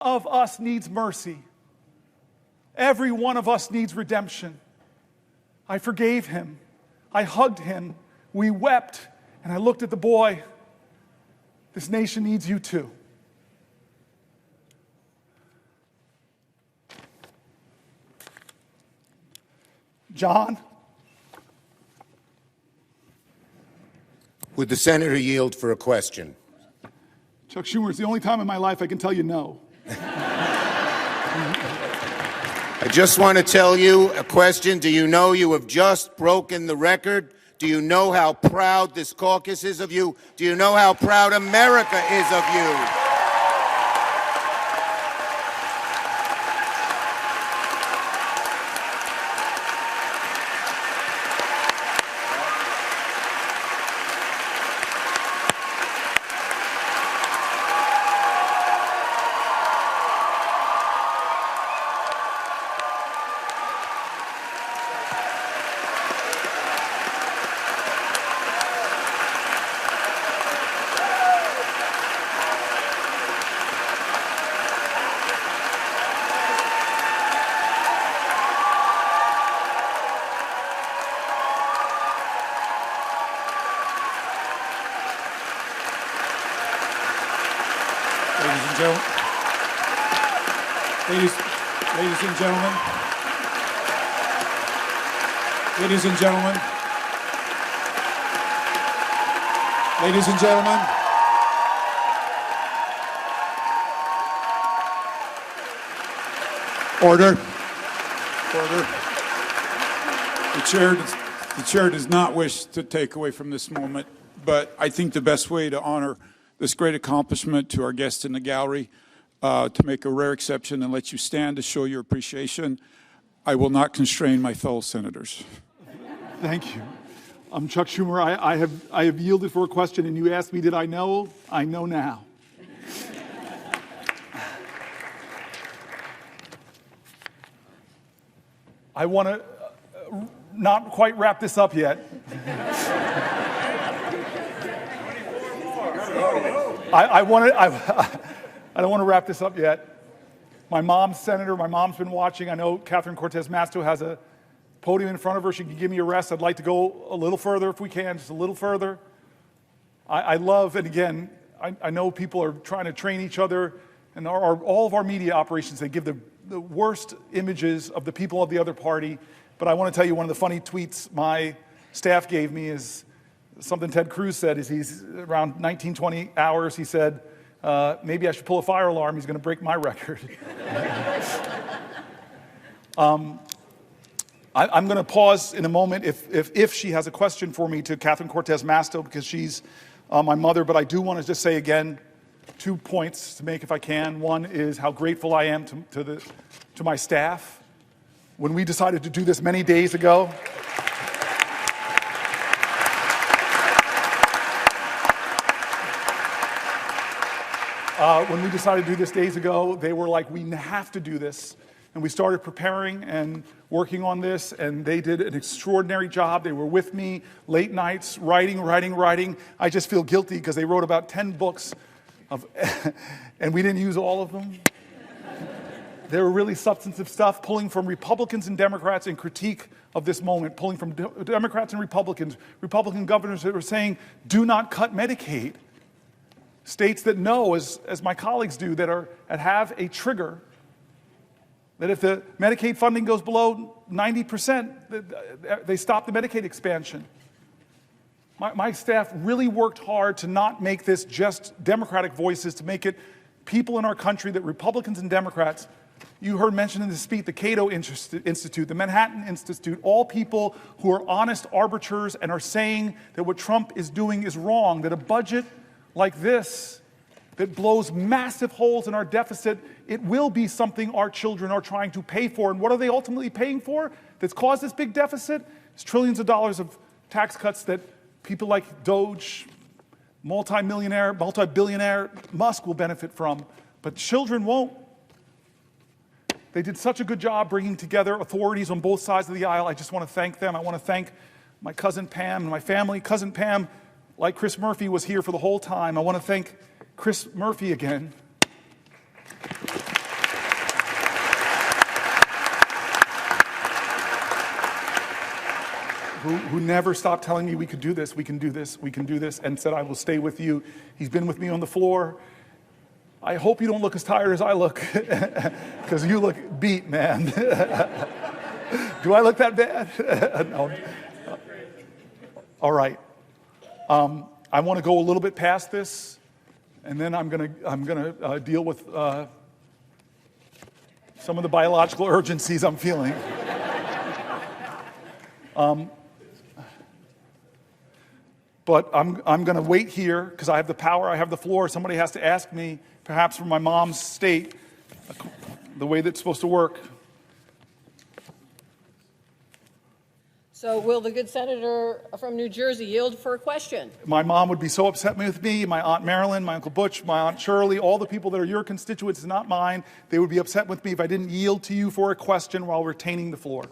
of us needs mercy. Every one of us needs redemption. I forgave him. I hugged him. We wept. And I looked at the boy. This nation needs you too. John? Would the senator yield for a question? Chuck Schumer, it's the only time in my life I can tell you no. I just want to tell you a question. Do you know you have just broken the record? Do you know how proud this caucus is of you? Do you know how proud America is of you? Ladies and gentlemen, ladies and gentlemen, ladies and gentlemen, order. The chair does not wish to take away from this moment, but I think the best way to honor this great accomplishment to our guests in the gallery, to make a rare exception and let you stand to show your appreciation, I will not constrain my fellow senators. Thank you. Chuck Schumer, I have yielded for a question, and you asked me, did I know? I know now. I want to not quite wrap this up yet. I don't want to wrap this up yet. My mom's senator, my mom's been watching. I know Catherine Cortez Masto has a podium in front of her. She can give me a rest. I'd like to go a little further if we can, just a little further. I love, and again, I know people are trying to train each other, and all of our media operations, they give the worst images of the people of the other party. But I want to tell you, one of the funny tweets my staff gave me is something Ted Cruz said. He's around 19-20 hours, he said, maybe I should pull a fire alarm. He's going to break my record. I'm going to pause in a moment if she has a question for me to Catherine Cortez Masto, because she's my mother. But I do want to just say again, 2 points to make if I can. One is how grateful I am to my staff. When we decided to do this many days ago, they were like, we have to do this. And we started preparing and working on this, and they did an extraordinary job. They were with me late nights, writing. I just feel guilty because they wrote about 10 books, and we didn't use all of them. They were really substantive stuff, pulling from Republicans and Democrats in critique of this moment, pulling from Democrats and Republicans, Republican governors that were saying, do not cut Medicaid. States that know, as my colleagues do, that have a trigger, that if the Medicaid funding goes below 90%, they stop the Medicaid expansion. My staff really worked hard to not make this just Democratic voices, to make it people in our country, that Republicans and Democrats, you heard mentioned in the speech, the Cato Institute, the Manhattan Institute, all people who are honest arbiters and are saying that what Trump is doing is wrong, that a budget like this that blows massive holes in our deficit, it will be something our children are trying to pay for. And what are they ultimately paying for that's caused this big deficit? It's trillions of dollars of tax cuts that people like Doge, multi-billionaire Musk will benefit from, but children won't. They did such a good job bringing together authorities on both sides of the aisle. I just want to thank them. I want to thank my cousin Pam and my family. Cousin Pam, like Chris Murphy, was here for the whole time. I want to thank Chris Murphy again. who never stopped telling me we could do this, we can do this, we can do this, and said, I will stay with you. He's been with me on the floor. I hope you don't look as tired as I look, because you look beat, man. Do I look that bad? No. All right. I want to go a little bit past this, and then I'm gonna deal with some of the biological urgencies I'm feeling. But I'm going to wait here because I have the power, I have the floor. Somebody has to ask me, perhaps from my mom's state, the way that's supposed to work. So will the good senator from New Jersey yield for a question? My mom would be so upset with me, my Aunt Marilyn, my Uncle Butch, my Aunt Shirley, all the people that are your constituents, not mine. They would be upset with me if I didn't yield to you for a question while retaining the floor.